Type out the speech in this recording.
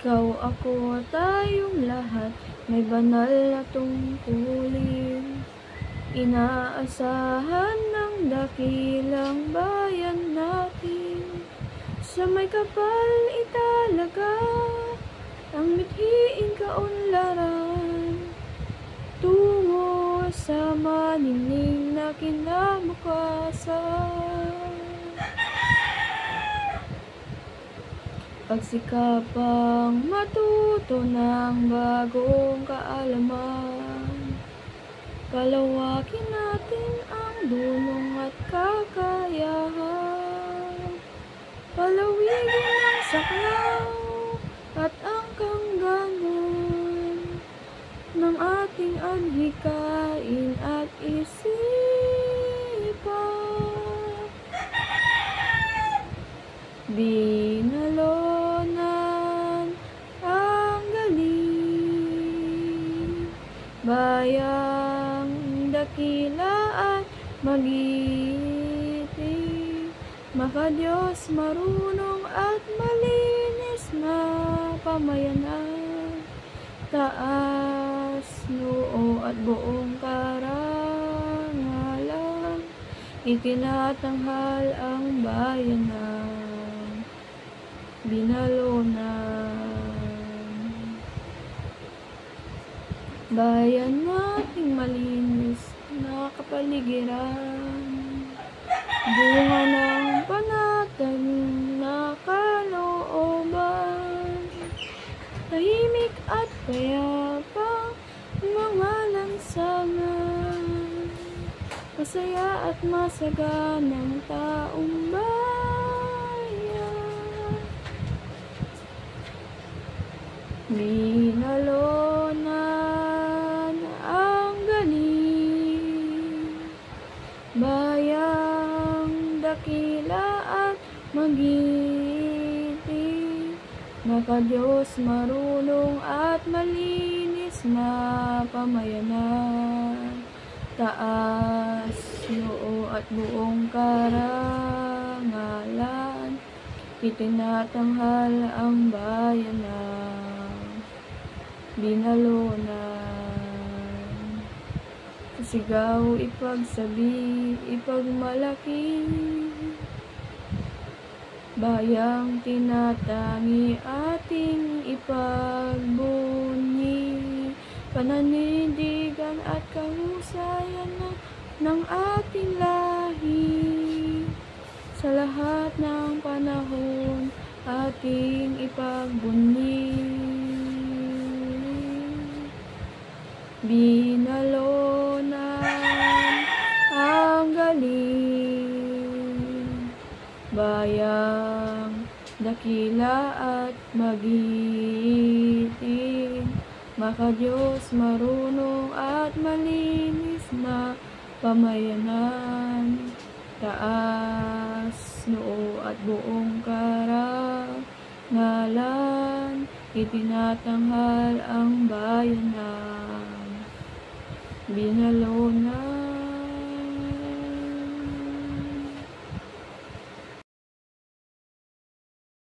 Ikaw, ako, tayong lahat may banal na tungkulin. Inaasahan ng dakilang bayan natin. Sa may kapal italaga ang mithiing kaunlaran, tungo sa manining na kinabukasan. Pagsikapang matuto ng bagong kaalaman, palawakin natin ang dunong at kakayahan, palawigin ang saklaw at ang kangganan ng ating adhikain at isipan. Binalonan ang galing, bayang dakila at magiting, makadiyos, marunong at malinis na pamayanan, taas, noo at buong karangalan, itinatanghal ang bayanan. Binalonan, bayan nating malinis na kapaligiran, bunga ng panatag na kalooban, tahimik at payapang mga lansangan, masaya at masaganang taong bayan. Binalonan ang galing, bayang dakila at magiting, makadiyos, marunong at malinis na pamayanan, taas, noo at buong karangalan, itinatanghal ang bayanan. Binalonan, sigaw, ipagsabi, ipagmalaki, bayang tinatangi ating ipagbunyi, pananindigan at kahusayan ng ating lahi, sa lahat ng panahon ating ipagbunyi. Binalonan ang galing, bayang dakila at magiting, makadiyos, marunong at malinis na pamayanan, taas, noo at buong karangalan, itinatanghal ang bayanan. Binalonan.